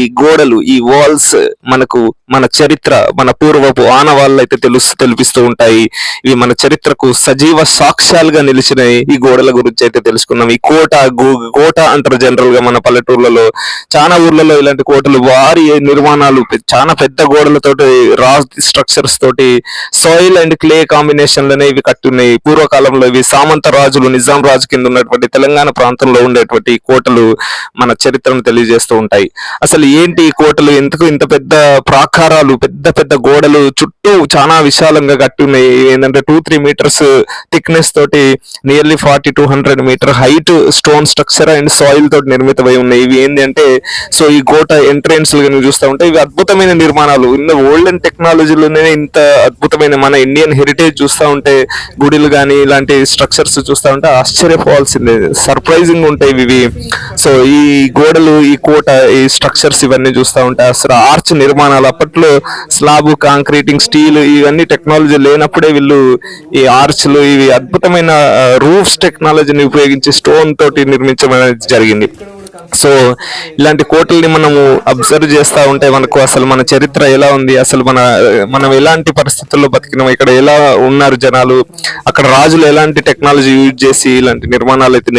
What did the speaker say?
ఈ గోడలు, ఈ వాల్స్ మనకు మన చరిత్ర, మన పూర్వపు ఆనవాళ్ళు అయితే తెలిపిస్తూ ఉంటాయి. ఇవి మన చరిత్రకు సజీవ సాక్ష్యాలుగా నిలిచిన ఈ గోడల గురించి అయితే తెలుసుకున్నాం. ఈ కోట అంటారు జనరల్ గా మన పల్లెటూర్లలో. చాలా ఊర్లలో ఇలాంటి కోటలు భారీ నిర్మాణాలు, చాలా పెద్ద గోడలతోటి, రా స్ట్రక్చర్స్ తోటి, సాయిల్ అండ్ క్లే కాంబినేషన్లనే ఇవి కట్టున్నాయి. పూర్వకాలంలో ఇవి సామంత రాజులు, నిజాం రాజు కింద ఉన్నటువంటి తెలంగాణ ప్రాంతంలో ఉండేటువంటి కోటలు మన చరిత్రను తెలియజేస్తూ ఉంటాయి. అసలు ఏంటి ఈ కోటలు, ఎందుకు ఇంత పెద్ద ప్రాకారాలు, పెద్ద పెద్ద గోడలు చుట్టూ చాలా విశాలంగా కట్టి ఉన్నాయి. ఏంటంటే 2-3 మీటర్స్ థిక్నెస్ తోటి nearly 40-100 metre height stone structure and soil తోటి నిర్మితమై ఉన్నాయి. ఇవి ఏంటి అంటే, సో ఈ కోట ఎంట్రెన్స్ చూస్తూ ఉంటే ఇవి అద్భుతమైన నిర్మాణాలు. ఓల్డెన్ టెక్నాలజీలోనే ఇంత అద్భుతమైన మన ఇండియన్ హెరిటేజ్ చూస్తూ ఉంటే, గుడిలు కానీ ఇలాంటి స్ట్రక్చర్స్ చూస్తూ ఉంటే ఆశ్చర్యపోవాల్సిందే, సర్ప్రైజింగ్ ఉంటాయి ఇవి. సో ఈ గోడలు, ఈ కోట, ఈ స్ట్రక్చర్స్ ఇవన్నీ చూస్తూ ఉంటాయి. అసలు ఆర్చ్ నిర్మాణాలు అప్పట్లో స్లాబ్, కాంక్రీటింగ్, స్టీల్ ఇవన్నీ టెక్నాలజీ లేనప్పుడే వీళ్ళు ఈ ఆర్చ్లు, ఇవి అద్భుతమైన రూఫ్స్ టెక్నాలజీని ఉపయోగించి స్టోన్ తోటి నిర్మించడం అనేది జరిగింది. సో ఇలాంటి కోటల్ని మనము అబ్జర్వ్ చేస్తూ ఉంటే మనకు అసలు మన చరిత్ర ఎలా ఉంది, అసలు మనం ఎలాంటి పరిస్థితుల్లో బతికినాం, ఇక్కడ ఎలా ఉన్నారు జనాలు, అక్కడ రాజులు ఎలాంటి టెక్నాలజీ యూజ్ చేసి ఇలాంటి నిర్మాణాలు అయితే